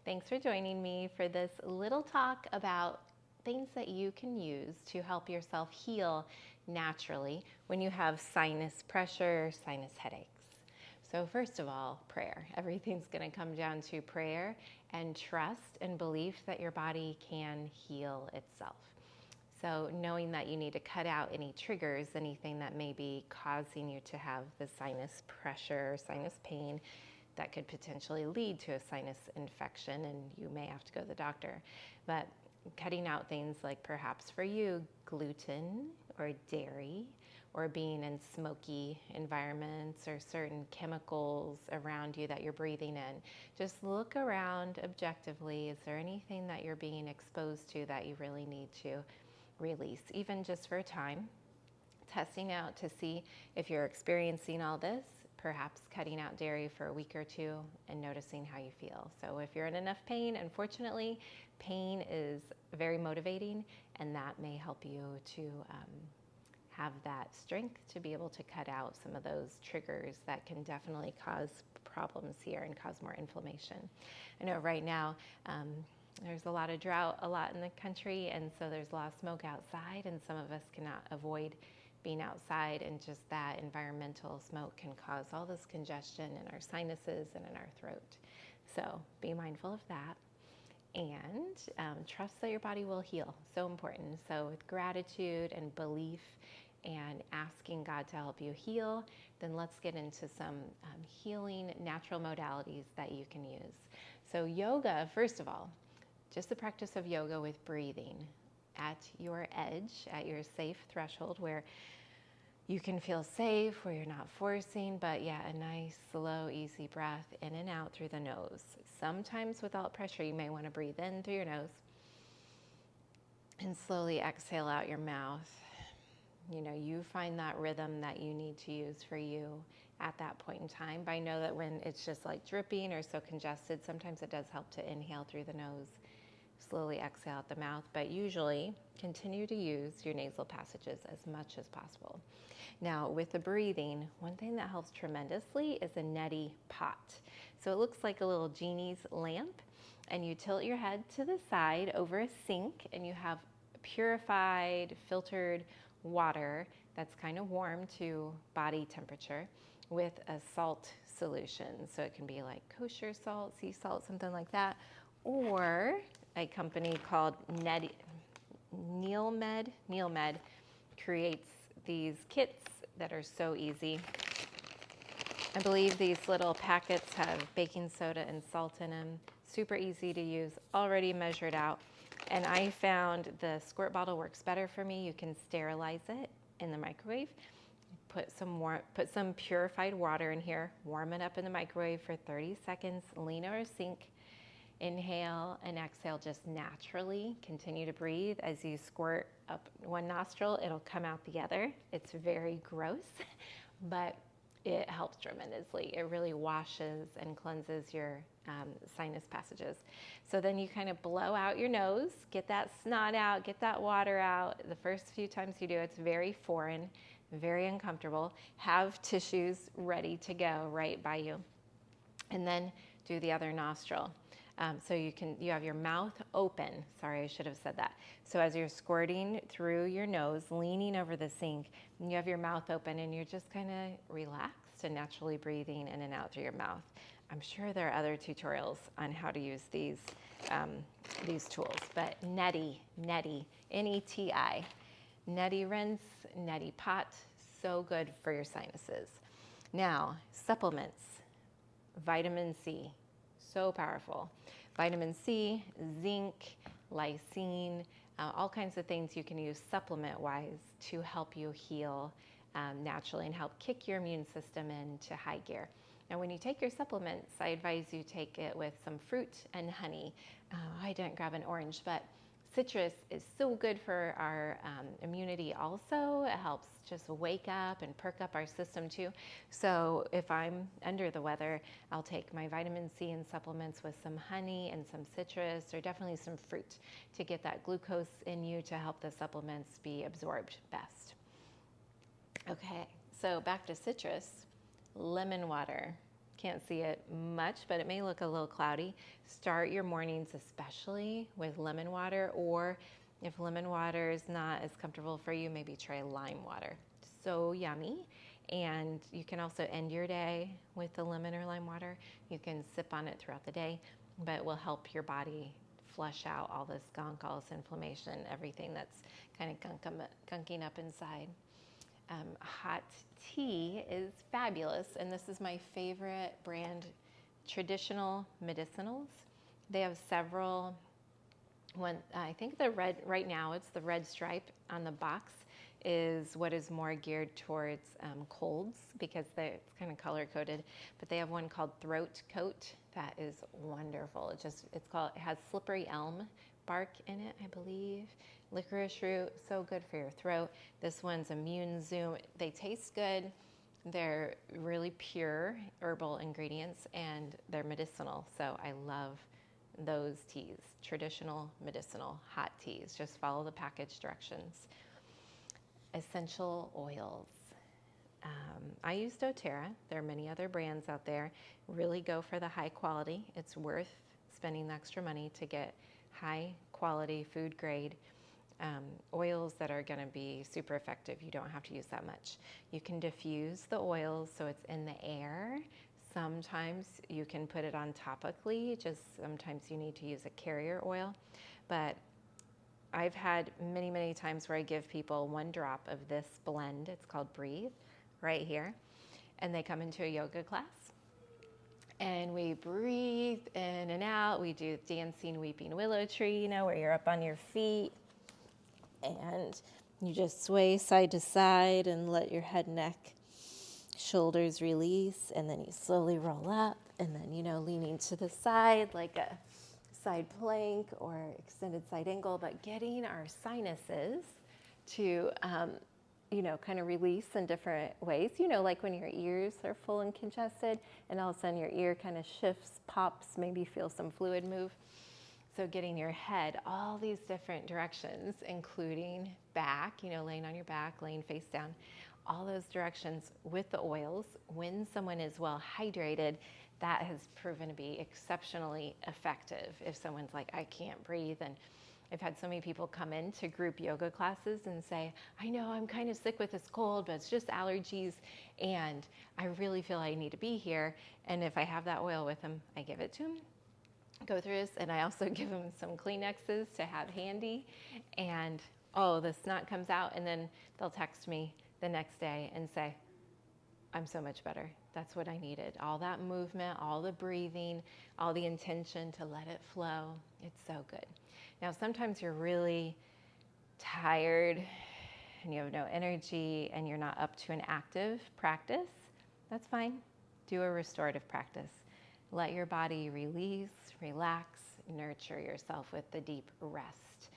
Thanks for joining me for this little talk about things that you can use to help yourself heal naturally when you have sinus pressure, sinus headaches. So first of all, prayer. Everything's going to come down to prayer and trust and belief that your body can heal itself. So knowing that you need to cut out any triggers, anything that may be causing you to have the sinus pressure, sinus pain, that could potentially lead to a sinus infection and you may have to go to the doctor. But cutting out things like perhaps for you, gluten or dairy, or being in smoky environments or certain chemicals around you that you're breathing in. Just look around objectively. Is there anything that you're being exposed to that you really need to release, even just for a time? Testing out to see if you're experiencing all this, perhaps cutting out dairy for a week or two and noticing how you feel. So if you're in enough pain, unfortunately, pain is very motivating, and that may help you to have that strength to be able to cut out some of those triggers that can definitely cause problems here and cause more inflammation. I know right now there's a lot of drought, a lot in the country, and so there's a lot of smoke outside, and some of us cannot avoid being outside, and just that environmental smoke can cause all this congestion in our sinuses and in our throat. So be mindful of that, and trust that your body will heal. So important. So with gratitude and belief and asking God to help you heal, then let's get into some healing natural modalities that you can use. So yoga, first of all, just the practice of yoga with breathing at your edge, at your safe threshold where you can feel safe, where you're not forcing, but yeah, a nice, slow, easy breath in and out through the nose. Sometimes without pressure, you may want to breathe in through your nose and slowly exhale out your mouth. You know, you find that rhythm that you need to use for you at that point in time. But I know that when it's just like dripping or so congested, sometimes it does help to inhale through the nose, slowly exhale out the mouth, but usually continue to use your nasal passages as much as possible. Now, with the breathing, one thing that helps tremendously is a neti pot. So it looks like a little genie's lamp, and you tilt your head to the side over a sink, and you have purified, filtered water that's kind of warm to body temperature with a salt solution. So it can be like kosher salt, sea salt, something like that, or a company called NeilMed creates these kits that are so easy. I believe these little packets have baking soda and salt in them. Super easy to use, already measured out. And I found the squirt bottle works better for me. You can sterilize it in the microwave. Put some purified water in here, warm it up in the microwave for 30 seconds, lean over a sink. Inhale and exhale just naturally. Continue to breathe. As you squirt up one nostril, it'll come out the other. It's very gross, but it helps tremendously. It really washes and cleanses your sinus passages. So then you kind of blow out your nose, get that snot out, get that water out. The first few times you do, it's very foreign, very uncomfortable. Have tissues ready to go right by you. And then do the other nostril. So you have your mouth open. Sorry, I should have said that. So as you're squirting through your nose, leaning over the sink, you have your mouth open and you're just kind of relaxed and naturally breathing in and out through your mouth. I'm sure there are other tutorials on how to use these tools, but neti, N-E-T-I, neti rinse, neti pot, so good for your sinuses. Now, supplements, vitamin C. So powerful. Vitamin C, zinc, lysine, all kinds of things you can use supplement-wise to help you heal naturally and help kick your immune system into high gear. Now, when you take your supplements, I advise you take it with some fruit and honey. I didn't grab an orange, but citrus is so good for our immunity also. It helps just wake up and perk up our system too. So if I'm under the weather, I'll take my vitamin C and supplements with some honey and some citrus, or definitely some fruit to get that glucose in you to help the supplements be absorbed best. Okay, so back to citrus. Lemon water. Can't see it much, but it may look a little cloudy. Start your mornings especially with lemon water, or if lemon water is not as comfortable for you, maybe try lime water. So yummy. And you can also end your day with the lemon or lime water. You can sip on it throughout the day, but it will help your body flush out all this gunk, all this inflammation, everything that's kind of gunking up inside. Hot tea is fabulous, and this is my favorite brand, Traditional Medicinals. They have several. I think the red, right now it's the red stripe on the box, is what is more geared towards colds, because it's kind of color coded. But they have one called Throat Coat that is wonderful. It has slippery elm bark in it, I believe. Licorice root, so good for your throat. This one's Immune Zoom. They taste good. They're really pure herbal ingredients, and they're medicinal. So I love those teas, traditional medicinal hot teas. Just follow the package directions. Essential oils. I use doTERRA. There are many other brands out there. Really go for the high quality. It's worth spending the extra money to get high quality food grade oils that are going to be super effective. You don't have to use that much. You can diffuse the oils so it's in the air. Sometimes you can put it on topically, just sometimes you need to use a carrier oil. But I've had many, many times where I give people 1 drop of this blend. It's called Breathe, right here. And they come into a yoga class. And we breathe in and out. We do dancing weeping willow tree, where you're up on your feet. And you just sway side to side and let your head, neck, shoulders release. And then you slowly roll up. And then, leaning to the side like a side plank or extended side angle. But getting our sinuses to, kind of release in different ways. Like when your ears are full and congested and all of a sudden your ear kind of shifts, pops, maybe feel some fluid move. So getting your head all these different directions, including back, laying on your back, laying face down, all those directions with the oils. When someone is well hydrated, that has proven to be exceptionally effective. If someone's like, I can't breathe, and I've had so many people come into group yoga classes and say, I know I'm kind of sick with this cold, but it's just allergies, and I really feel I need to be here. And if I have that oil with them, I give it to them. Go through this, and I also give them some Kleenexes to have handy, and the snot comes out, and then they'll text me the next day and say, I'm so much better. That's what I needed. All that movement, all the breathing, all the intention to let it flow. It's so good. Now, sometimes you're really tired and you have no energy and you're not up to an active practice. That's fine. Do a restorative practice. Let your body release, relax, nurture yourself with the deep rest.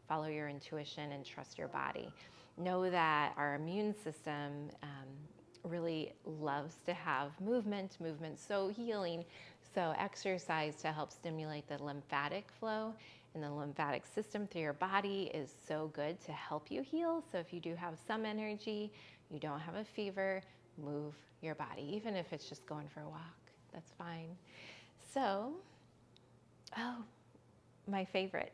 Follow your intuition and trust your body. Know that our immune system really loves to have movement. Movement's so healing. So exercise to help stimulate the lymphatic flow and the lymphatic system through your body is so good to help you heal. So if you do have some energy, you don't have a fever, move your body, even if it's just going for a walk. That's fine. So, my favorite.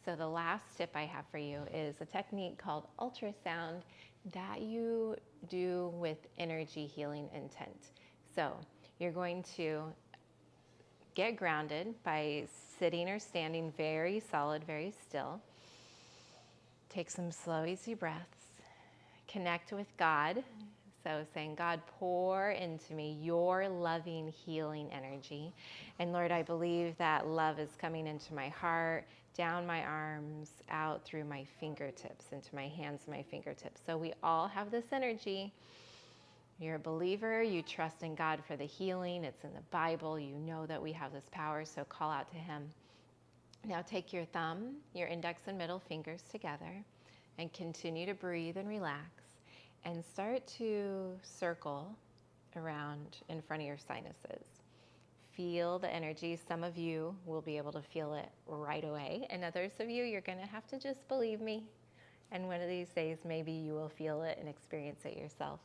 So the last tip I have for you is a technique called ultrasound that you do with energy healing intent. So you're going to get grounded by sitting or standing very solid, very still. Take some slow, easy breaths. Connect with God. So saying, God, pour into me your loving, healing energy. And Lord, I believe that love is coming into my heart, down my arms, out through my fingertips, into my hands and my fingertips. So we all have this energy. You're a believer. You trust in God for the healing. It's in the Bible. You know that we have this power, so call out to him. Now take your thumb, your index and middle fingers together, and continue to breathe and relax. And start to circle around in front of your sinuses. Feel the energy. Some of you will be able to feel it right away. And others of you, you're going to have to just believe me. And one of these days, maybe you will feel it and experience it yourself.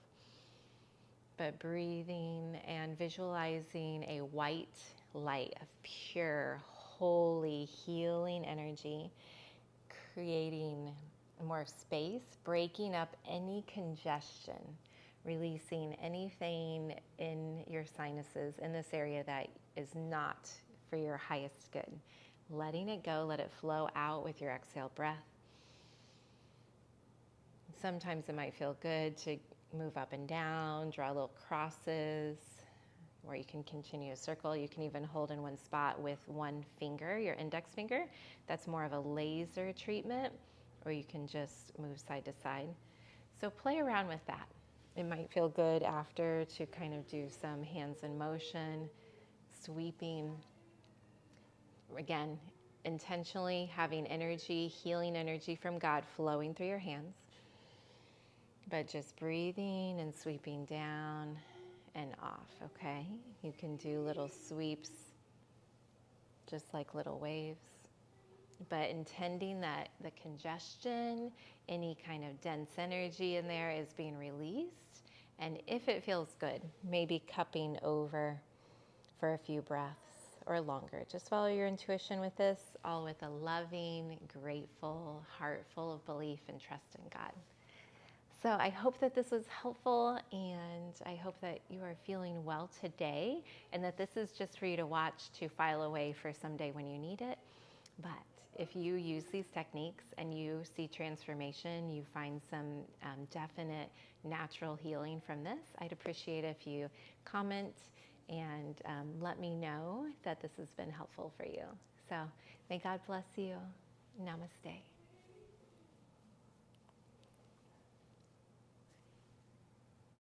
but breathing and visualizing a white light of pure, holy, healing energy, creating more space, breaking up any congestion, releasing anything in your sinuses in this area that is not for your highest good. Letting it go, let it flow out with your exhale breath. Sometimes it might feel good to move up and down, draw little crosses, or you can continue a circle. You can even hold in one spot with one finger, your index finger. That's more of a laser treatment, or you can just move side to side. So play around with that. It might feel good after to kind of do some hands in motion, sweeping. Again, intentionally having energy, healing energy from God flowing through your hands, but just breathing and sweeping down and off, okay? You can do little sweeps, just like little waves, but intending that the congestion, any kind of dense energy in there is being released. And if it feels good, maybe cupping over for a few breaths or longer. Just follow your intuition with this, all with a loving, grateful heart full of belief and trust in God. So I hope that this was helpful, and I hope that you are feeling well today, and that this is just for you to watch to file away for someday when you need it. But if you use these techniques and you see transformation, you find some definite natural healing from this, I'd appreciate if you comment and let me know that this has been helpful for you. So may God bless you. Namaste.